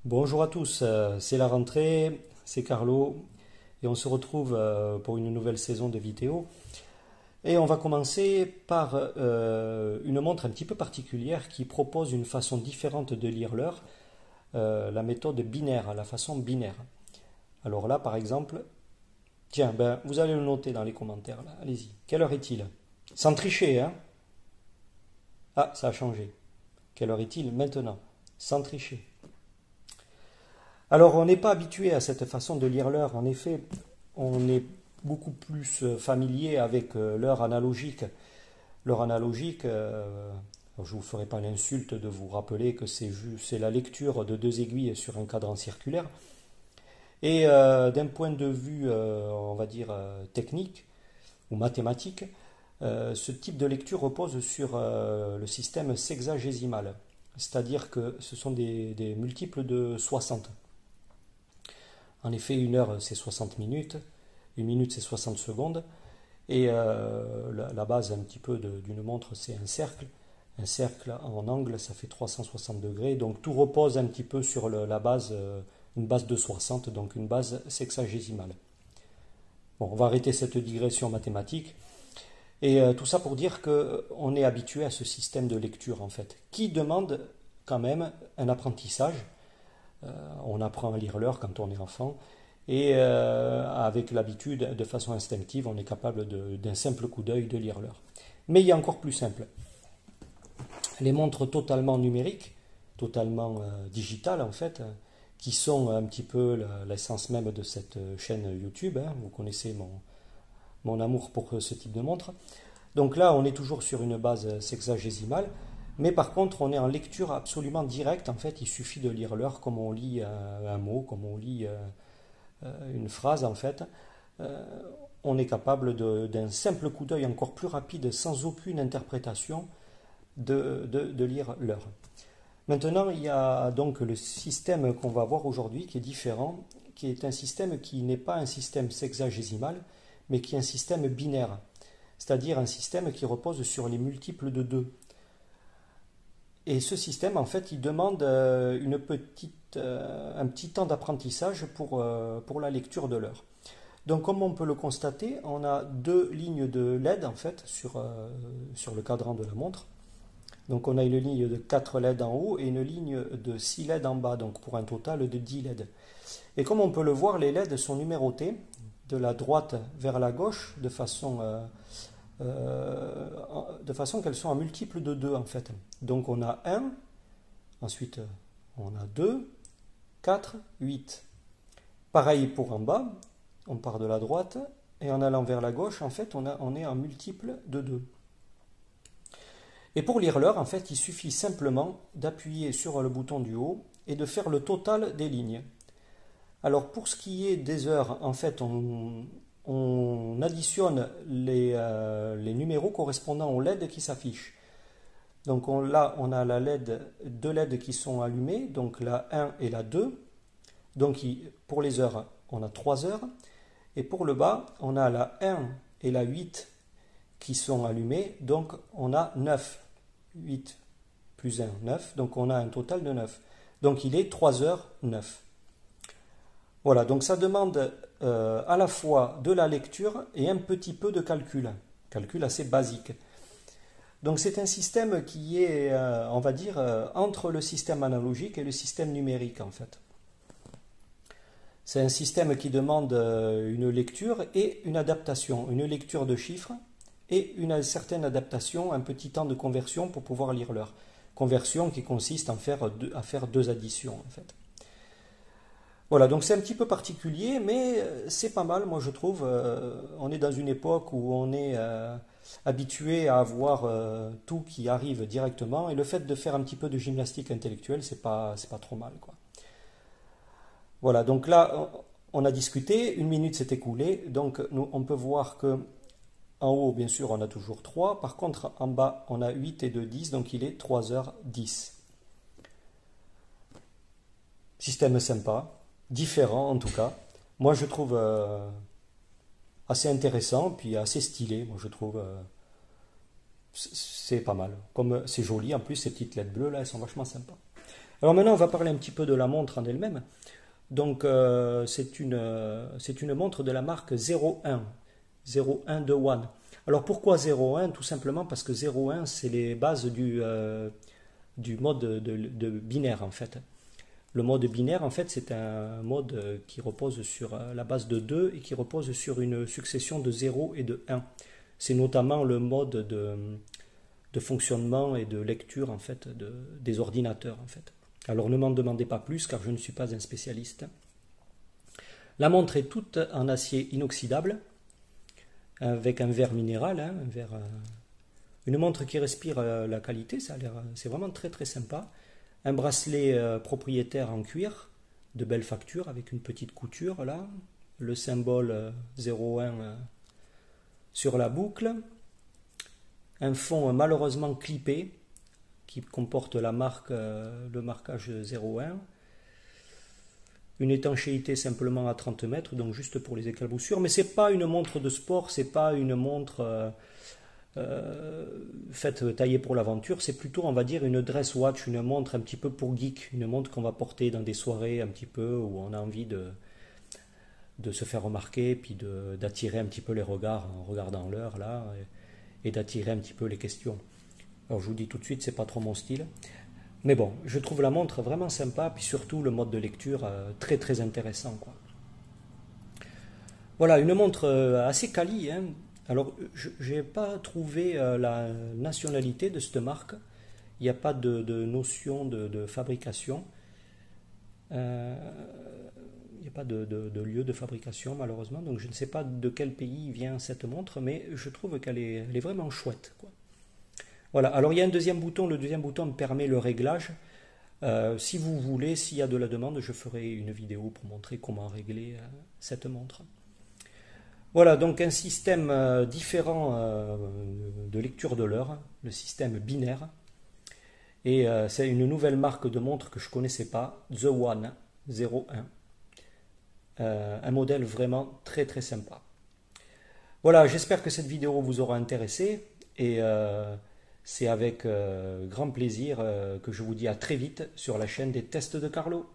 Bonjour à tous, c'est la rentrée, c'est Carlo et on se retrouve pour une nouvelle saison de vidéos. Et on va commencer par une montre un petit peu particulière qui propose une façon différente de lire l'heure, la méthode binaire, la façon binaire. Alors là, par exemple, tiens, ben, vous allez le noter dans les commentaires, là. Allez-y. Quelle heure est-il? Sans tricher, hein? Ah, ça a changé. Quelle heure est-il maintenant? Sans tricher. Alors, on n'est pas habitué à cette façon de lire l'heure. En effet, on est beaucoup plus familier avec l'heure analogique. L'heure analogique, je ne vous ferai pas l'insulte de vous rappeler que c'est la lecture de deux aiguilles sur un cadran circulaire. Et d'un point de vue, on va dire, technique ou mathématique, ce type de lecture repose sur le système sexagésimal. C'est-à-dire que ce sont des multiples de 60. En effet, une heure, c'est 60 minutes, une minute, c'est 60 secondes, et la base un petit peu d'une montre, c'est un cercle. Un cercle en angle, ça fait 360 degrés, donc tout repose un petit peu sur la base, une base de 60, donc une base sexagésimale. Bon, on va arrêter cette digression mathématique, et tout ça pour dire qu'on est habitué à ce système de lecture, en fait, qui demande quand même un apprentissage. On apprend à lire l'heure quand on est enfant et avec l'habitude, de façon instinctive, on est capable d'un simple coup d'œil de lire l'heure. Mais il y a encore plus simple. Les montres totalement numériques, totalement digitales en fait, qui sont un petit peu l'essence même de cette chaîne YouTube. Hein. Vous connaissez mon amour pour ce type de montre. Donc là, on est toujours sur une base sexagésimale. Mais par contre, on est en lecture absolument directe. En fait, il suffit de lire l'heure comme on lit un mot, comme on lit une phrase. En fait, on est capable d'un simple coup d'œil encore plus rapide, sans aucune interprétation, de lire l'heure. Maintenant, il y a donc le système qu'on va voir aujourd'hui qui est différent, qui est un système qui n'est pas un système sexagésimal, mais qui est un système binaire, c'est-à-dire un système qui repose sur les multiples de 2. Et ce système, en fait, il demande un petit temps d'apprentissage pour la lecture de l'heure. Donc, comme on peut le constater, on a deux lignes de LED, en fait, sur le cadran de la montre. Donc, on a une ligne de 4 LED en haut et une ligne de 6 LED en bas, donc pour un total de 10 LED. Et comme on peut le voir, les LED sont numérotés de la droite vers la gauche de façon qu'elles sont en multiple de 2 en fait. Donc on a 1, ensuite on a 2, 4, 8. Pareil pour en bas, on part de la droite et en allant vers la gauche, en fait, on est en multiple de 2. Et pour lire l'heure, en fait, il suffit simplement d'appuyer sur le bouton du haut et de faire le total des lignes. Alors pour ce qui est des heures, en fait, on additionne les numéros correspondant aux LED qui s'affichent. Donc là, on a deux LED qui sont allumées, donc la 1 et la 2. Donc pour les heures, on a 3 heures. Et pour le bas, on a la 1 et la 8 qui sont allumées, donc on a 9. 8 plus 1, 9. Donc on a un total de 9. Donc il est 3h09. Voilà, donc ça demande à la fois de la lecture et un petit peu de calcul assez basique. Donc c'est un système qui est, on va dire, entre le système analogique et le système numérique en fait. C'est un système qui demande une lecture et une adaptation, une lecture de chiffres et une certaine adaptation, un petit temps de conversion pour pouvoir lire l'heure. Conversion qui consiste à faire deux additions en fait. Voilà, donc c'est un petit peu particulier, mais c'est pas mal, moi je trouve. On est dans une époque où on est habitué à avoir tout qui arrive directement, et le fait de faire un petit peu de gymnastique intellectuelle, c'est pas trop mal, quoi. Voilà, donc là, on a discuté, une minute s'est écoulée, donc on peut voir que en haut, bien sûr, on a toujours 3, par contre, en bas, on a 8 et 2, 10, donc il est 3h10. Système sympa, différent en tout cas. Moi je trouve assez intéressant, puis assez stylé. Moi je trouve c'est pas mal. Comme c'est joli, en plus ces petites lettres bleues là, elles sont vachement sympas. Alors maintenant, on va parler un petit peu de la montre en elle-même. Donc, c'est une montre de la marque 01, 01 de One. Alors pourquoi 01? Tout simplement parce que 01, c'est les bases du mode de binaire en fait. Le mode binaire, en fait, c'est un mode qui repose sur la base de 2 et qui repose sur une succession de 0 et de 1. C'est notamment le mode de fonctionnement et de lecture en fait, des ordinateurs. En fait. Alors ne m'en demandez pas plus car je ne suis pas un spécialiste. La montre est toute en acier inoxydable avec un verre minéral, hein, une montre qui respire la qualité, c'est vraiment très très sympa. Un bracelet propriétaire en cuir de belle facture avec une petite couture là, le symbole 01 sur la boucle, un fond malheureusement clippé qui comporte la marque, le marquage 01, une étanchéité simplement à 30 mètres, donc juste pour les éclaboussures, mais c'est pas une montre de sport, c'est pas une montre faite taillée pour l'aventure, c'est plutôt on va dire une dress watch, une montre un petit peu pour geek, une montre qu'on va porter dans des soirées un petit peu où on a envie de se faire remarquer, puis d'attirer un petit peu les regards en regardant l'heure là, et d'attirer un petit peu les questions. Alors je vous dis tout de suite, c'est pas trop mon style. Mais bon, je trouve la montre vraiment sympa, puis surtout le mode de lecture très très intéressant, quoi. Voilà, une montre assez quali, hein. Alors, je n'ai pas trouvé la nationalité de cette marque. Il n'y a pas de notion de fabrication. Euh, il n'y a pas de lieu de fabrication, malheureusement. Donc, je ne sais pas de quel pays vient cette montre, mais je trouve elle est vraiment chouette, quoi. Voilà, alors il y a un deuxième bouton. Le deuxième bouton me permet le réglage. Si vous voulez, s'il y a de la demande, je ferai une vidéo pour montrer comment régler cette montre. Voilà, donc un système différent de lecture de l'heure, le système binaire. Et c'est une nouvelle marque de montre que je ne connaissais pas, The One 01. Un modèle vraiment très très sympa. Voilà, j'espère que cette vidéo vous aura intéressé. Et c'est avec grand plaisir que je vous dis à très vite sur la chaîne des tests de Carlo.